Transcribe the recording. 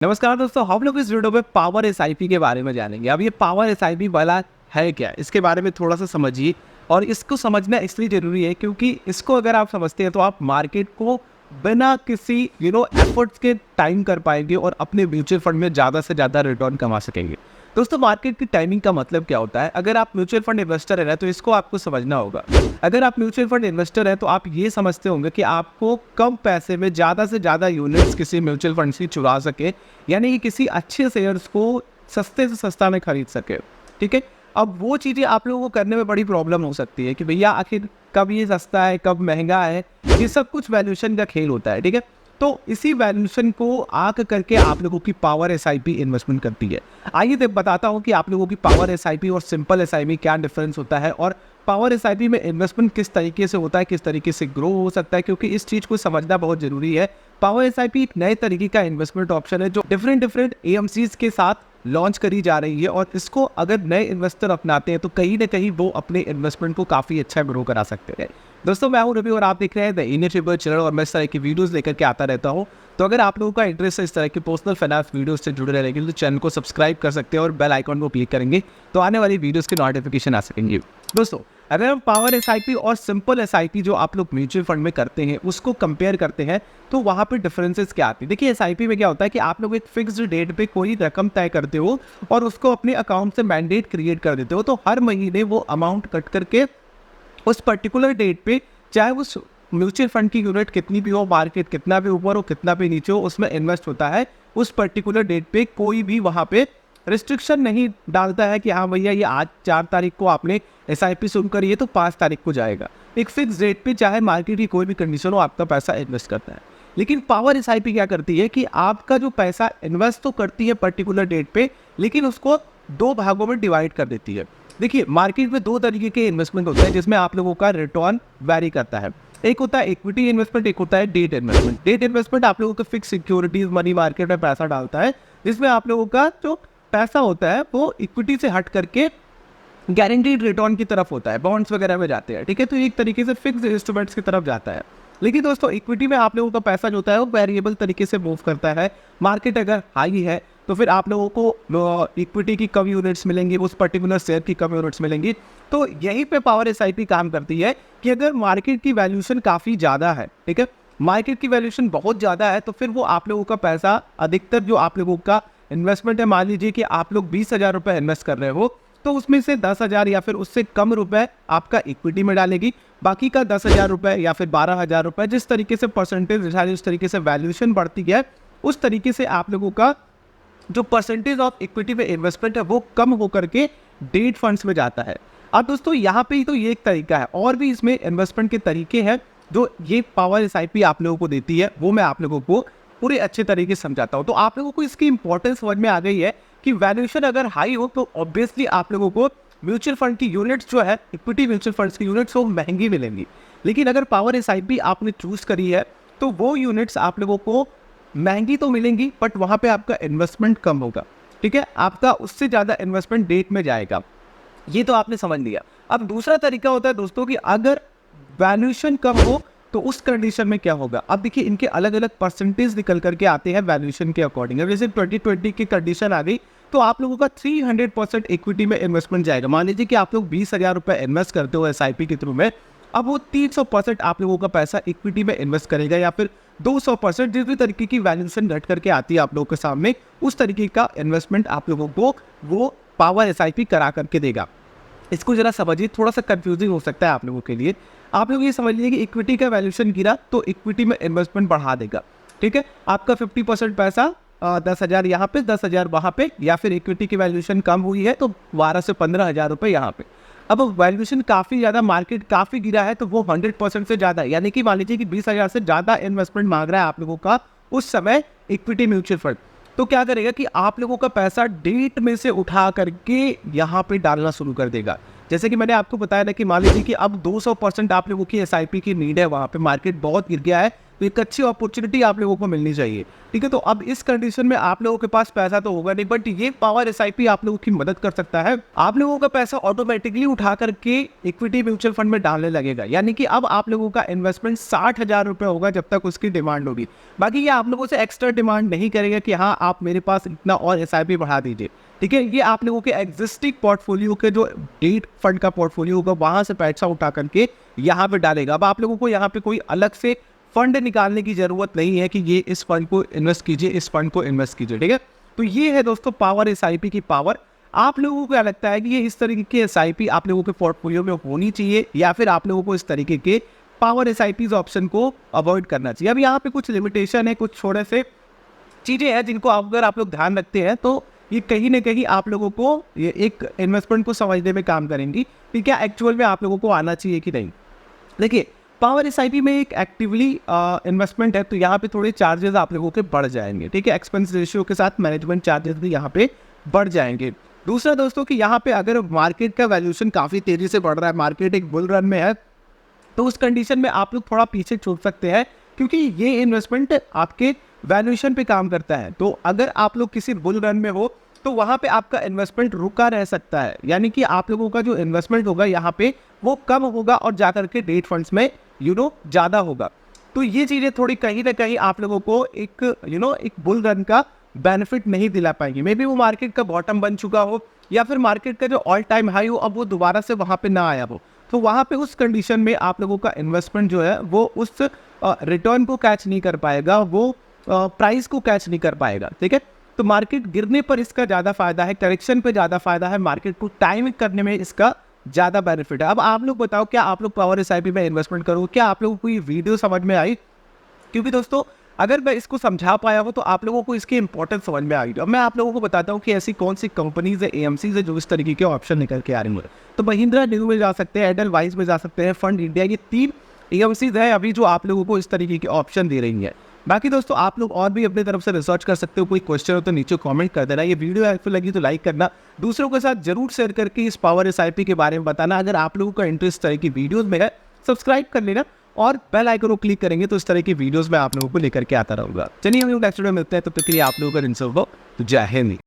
नमस्कार दोस्तों, हम लोग इस वीडियो में पावर एसआईपी के बारे में जानेंगे। अब ये पावर एसआईपी वाला है क्या, इसके बारे में थोड़ा सा समझिए। और इसको समझना इसलिए ज़रूरी है क्योंकि इसको अगर आप समझते हैं तो आप मार्केट को बिना किसी एफर्ट्स के टाइम कर पाएंगे और अपने म्यूचुअल फंड में ज़्यादा से ज़्यादा रिटर्न कमा सकेंगे। दोस्तों, मार्केट की टाइमिंग का मतलब क्या होता है? अगर आप म्यूचुअल फंड इन्वेस्टर है ना, तो इसको आपको समझना होगा। अगर आप म्यूचुअल फंड इन्वेस्टर है तो आप ये समझते होंगे कि आपको कम पैसे में ज़्यादा से ज़्यादा यूनिट्स किसी म्यूचुअल फंड से चुरा सके, यानी कि किसी अच्छे शेयर्स को सस्ते से सस्ता में खरीद सके। ठीक है, अब वो चीज़ें आप लोगों को करने में बड़ी प्रॉब्लम हो सकती है कि भैया आखिर कब ये सस्ता है, कब महंगा है। ये सब कुछ वैल्यूएशन का खेल होता है। ठीक है, तो इसी वैल्यूएशन को आंक करके आप लोगों की पावर एसआईपी इन्वेस्टमेंट करती है। आइए बताता हूँ कि आप लोगों की पावर एसआईपी और सिंपल एसआईपी क्या डिफरेंस होता है, और पावर एसआईपी में इन्वेस्टमेंट किस तरीके से होता है, किस तरीके से ग्रो हो सकता है, क्योंकि इस चीज़ को समझना बहुत ज़रूरी है। पावर एसआईपी एक नए तरीके का इन्वेस्टमेंट ऑप्शन है जो डिफरेंट एएमसीज के साथ लॉन्च करी जा रही है, और इसको अगर नए इन्वेस्टर अपनाते हैं तो कहीं ना कहीं वो अपने इन्वेस्टमेंट को काफ़ी अच्छा ग्रो करा सकते हैं। दोस्तों, मैं हूं रवि और आप देख रहे हैं द इनिशिएटिव चैनल, और मैं इस तरह की वीडियोस लेकर के आता रहता हूं। तो अगर आप लोगों का इंटरेस्ट है इस तरह की पर्सनल फाइनेंस वीडियोस से जुड़े रहने के लिए, तो चैनल को सब्सक्राइब कर सकते हैं और बेल आइकन को क्लिक करेंगे तो आने वाली वीडियोस के नोटिफिकेशन आ सकेंगे। दोस्तों, अगर हम पावर एसआईपी और सिंपल एसआईपी जो आप लोग म्यूचुअल फंड में करते हैं उसको कंपेयर करते हैं तो वहाँ पे डिफरेंसेस क्या आती है? देखिए, एसआईपी में क्या होता है कि आप लोग एक फिक्स्ड डेट पे कोई रकम तय करते हो और उसको अपने अकाउंट से मैंडेट क्रिएट कर देते हो, तो हर महीने वो अमाउंट कट करके उस पर्टिकुलर डेट पे, चाहे उस म्यूचुअल फंड की यूनिट कितनी भी हो, मार्केट कितना भी ऊपर हो कितना भी नीचे हो, उसमें इन्वेस्ट होता है। उस पर्टिकुलर डेट पे कोई भी वहाँ पे रिस्ट्रिक्शन नहीं डालता है कि हाँ भैया ये आज 4 तारीख को आपने एसआईपी शुरू करी है तो 5 तारीख को जाएगा। एक फिक्स डेट पे चाहे मार्केट की कोई भी कंडीशन हो, आपका पैसा इन्वेस्ट करता है। लेकिन पावर एसआईपी क्या करती है कि आपका जो पैसा इन्वेस्ट तो करती है पर्टिकुलर डेट पे, लेकिन उसको 2 भागों में डिवाइड कर देती है। देखिए, मार्केट में 2 तरीके के इन्वेस्टमेंट होते हैं जिसमें आप लोगों का रिटर्न वैरी करता है। एक होता है इक्विटी इन्वेस्टमेंट, एक होता है डेट इन्वेस्टमेंट। डेट इन्वेस्टमेंट आप लोगों को फिक्स सिक्योरिटीज मनी मार्केट में पैसा डालता है, जिसमें आप लोगों का जो पैसा होता है वो इक्विटी से हट करके गारंटीड रिटर्न की तरफ होता है, बॉन्ड्स वगैरह में जाते हैं। ठीक है, तो एक तरीके से फिक्स इंस्ट्रूमेंट्स की तरफ जाता है। लेकिन दोस्तों, इक्विटी में आप लोगों का पैसा जो होता है वो वेरिएबल तरीके से मूव करता है। मार्केट अगर हाई है तो फिर आप लोगों को इक्विटी की कम यूनिट्स मिलेंगी, उस पर्टिकुलर शेयर की कम यूनिट्स मिलेंगी। तो यहीं पे पावर एसआईपी काम करती है कि अगर मार्केट की वैल्यूएशन काफ़ी ज़्यादा है, ठीक है, मार्केट की वैल्यूएशन बहुत ज़्यादा है, तो फिर वो आप लोगों का पैसा अधिकतर जो आप लोगों का इन्वेस्टमेंट है, मान लीजिए कि आप लोग 20,000 रुपये इन्वेस्ट कर रहे हो, तो उसमें से 10,000 या फिर उससे कम रुपए आपका इक्विटी में डालेगी। बाकी का 10,000 रुपये या फिर 12,000 रुपये, जिस तरीके से परसेंटेज, उस तरीके से वैल्यूएशन बढ़ती है, उस तरीके से आप लोगों का जो परसेंटेज ऑफ इक्विटी में इन्वेस्टमेंट है वो कम होकर के डेट फंड्स में जाता है। अब दोस्तों, यहाँ पे ही तो ये एक तरीका है, और भी इसमें इन्वेस्टमेंट के तरीके हैं जो ये पावर एसआईपी आप लोगों को देती है, वो मैं आप लोगों को पूरे अच्छे तरीके से समझाता हूँ। तो आप लोगों को इसकी इंपॉर्टेंस समझ में आ गई है कि वैल्यूएशन अगर हाई हो तो ऑब्वियसली आप लोगों को म्यूचुअल फंड की यूनिट्स जो है, इक्विटी म्यूचुअल फंड्स की यूनिट्स, वो महंगी मिलेंगी। लेकिन अगर पावर एसआईपी आपने चूज करी है तो वो यूनिट्स आप लोगों को महंगी तो मिलेंगी, बट वहाँ पे आपका इन्वेस्टमेंट कम होगा। ठीक है, आपका उससे ज़्यादा इन्वेस्टमेंट डेट में जाएगा। ये तो आपने समझ लिया। अब दूसरा तरीका होता है दोस्तों कि अगर वैल्यूएशन कम हो तो उस कंडीशन में क्या होगा। अब देखिए, इनके अलग अलग परसेंटेज निकल करके आते हैं वैल्यूएशन के अकॉर्डिंग। अब जैसे 2020 की कंडीशन आ गई तो आप लोगों का 300% इक्विटी में इन्वेस्टमेंट जाएगा। मान लीजिए कि आप लोग 20,000 रुपये इन्वेस्ट करते हो एसआईपी के थ्रू में, अब वो 300% आप लोगों का पैसा इक्विटी में इन्वेस्ट करेगा, या फिर 200%, जिस भी तरीके की वैल्यूएशन घट करके आती है आप लोगों के सामने, उस तरीके का इन्वेस्टमेंट आप लोगों को वो पावर एसआईपी करा करके देगा। इसको जरा समझिए, थोड़ा सा कंफ्यूजिंग हो सकता है आप लोगों के लिए। आप लोग ये समझ लीजिए कि इक्विटी का वैल्यूएशन गिरा तो इक्विटी में इन्वेस्टमेंट बढ़ा देगा। ठीक है, आपका 50% पैसा 10,000 यहाँ पे, 10,000 वहाँ पे, या फिर इक्विटी की वैल्यूएशन कम हुई है तो 12 से 15,000 रुपये यहाँ पे। अब वैल्यूएशन काफ़ी ज़्यादा, मार्केट काफ़ी गिरा है तो वो 100% से ज़्यादा, यानी कि मान लीजिए कि 20,000 से ज़्यादा इन्वेस्टमेंट मांग रहा है आप लोगों का उस समय इक्विटी म्यूचुअल फंड। तो क्या करेगा कि आप लोगों का पैसा डेट में से उठा करके यहाँ पे डालना शुरू कर देगा। जैसे कि मैंने आपको बताया ना कि मान लीजिए कि अब 200% आप लोगों की एसआईपी की नीड है, वहाँ पे मार्केट बहुत गिर गया है, तो एक अच्छी अपॉर्चुनिटी आप लोगों को मिलनी चाहिए, ठीक है। तो अब इस कंडीशन में आप लोगों के पास पैसा तो होगा नहीं, बट ये पावर एसआईपी आप लोगों की मदद कर सकता है। आप लोगों का पैसा ऑटोमेटिकली उठा करके इक्विटी म्यूचुअल फंड में डालने लगेगा, यानी कि अब आप लोगों का इन्वेस्टमेंट 60,000 रुपये होगा जब तक उसकी डिमांड होगी। बाकी ये आप लोगों से एक्स्ट्रा डिमांड नहीं करेगा कि हाँ आप मेरे पास इतना और एसआईपी बढ़ा दीजिए, ठीक है। ये आप लोगों के एग्जिस्टिंग पोर्टफोलियो के जो डेट फंड का पोर्टफोलियो होगा वहां से पैसा उठा करके यहाँ पे डालेगा। अब आप लोगों को यहाँ पे कोई अलग से फंड निकालने की जरूरत नहीं है कि ये इस फंड को इन्वेस्ट कीजिए, इस फंड को इन्वेस्ट कीजिए, ठीक है। तो ये है दोस्तों पावर एसआईपी की पावर। आप लोगों को क्या लगता है कि ये इस तरीके की एसआईपी आप लोगों के पोर्टफोलियो में होनी चाहिए, या फिर आप लोगों को इस तरीके के पावर एसआईपीज ऑप्शन को अवॉइड करना चाहिए? अब यहाँ पे कुछ लिमिटेशन है, कुछ थोड़े से चीज़ें हैं जिनको अगर आप लोग ध्यान रखते हैं तो ये कहीं ना कहीं आप लोगों को ये एक इन्वेस्टमेंट को समझने में काम करेंगी कि क्या एक्चुअल में आप लोगों को आना चाहिए कि नहीं। देखिए पावर एसआईपी में एक एक्टिवली इन्वेस्टमेंट है, तो यहाँ पे थोड़े चार्जेस आप लोगों के बढ़ जाएंगे, ठीक है। एक्सपेंस रेशियो के साथ मैनेजमेंट चार्जेस भी यहाँ पे बढ़ जाएंगे। दूसरा दोस्तों कि यहाँ पे अगर मार्केट का वैल्यूएशन काफ़ी तेज़ी से बढ़ रहा है, मार्केट एक बुल रन में है, तो उस कंडीशन में आप लोग थोड़ा पीछे छूट सकते हैं, क्योंकि ये इन्वेस्टमेंट आपके वैल्यूएशन पे काम करता है। तो अगर आप लोग किसी बुल रन में हो तो वहाँ पे आपका इन्वेस्टमेंट रुका रह सकता है, यानी कि आप लोगों का जो इन्वेस्टमेंट होगा यहाँ पे वो कम होगा और जाकर के डेट फंड्स में ज़्यादा होगा। तो ये चीज़ें थोड़ी कहीं ना कहीं आप लोगों को एक एक बुल रन का बेनिफिट नहीं दिला पाएंगे। मे बी वो मार्केट का बॉटम बन चुका हो, या फिर मार्केट का जो ऑल टाइम हाई हो अब वो दोबारा से वहाँ पे ना आया हो, तो वहाँ पे उस कंडीशन में आप लोगों का इन्वेस्टमेंट जो है वो उस रिटर्न को कैच नहीं कर पाएगा, वो प्राइस को कैच नहीं कर पाएगा, ठीक है। तो मार्केट गिरने पर इसका ज़्यादा फायदा है, करेक्शन पे ज़्यादा फायदा है, मार्केट को टाइम करने में इसका ज़्यादा बेनिफिट है। अब आप लोग बताओ क्या आप लोग पावर एसआईपी में इन्वेस्टमेंट करो? क्या आप लोगों को ये वीडियो समझ में आई? क्योंकि दोस्तों अगर मैं इसको समझा पाया हूँ तो आप लोगों को इसकी इंपॉर्टेंस समझ में आ गई। अब मैं आप लोगों को बताता हूँ कि ऐसी कौन सी कंपनीज है, एएमसीज है जो इस तरीके के ऑप्शन निकल के आ रही हैं। तो महिंद्रा न्यू में जा सकते हैं, एडलवाइज में जा सकते हैं, फंड इंडिया, ये 3 एएमसीज है अभी जो आप लोगों को इस तरीके के ऑप्शन दे रही है। बाकी दोस्तों आप लोग और भी अपनी तरफ से रिसर्च कर सकते हो, कोई क्वेश्चन हो तो नीचे कमेंट कर देना। ये वीडियो हेल्पफुल लगी तो लाइक करना, दूसरों के साथ जरूर शेयर करके इस पावर एसआईपी के बारे में बताना। अगर आप लोगों का इंटरेस्ट तरह की वीडियोस में है सब्सक्राइब कर लेना और बेल आइकन को क्लिक करेंगे तो इस तरह की वीडियोस में आप लोगों को लेकर के आता रहूंगा। चलिए हम लोग नेक्स्ट वीडियो में मिलते हैं, तब तक के लिए आप लोगों का दिन शुभ हो। तो जय हिंद।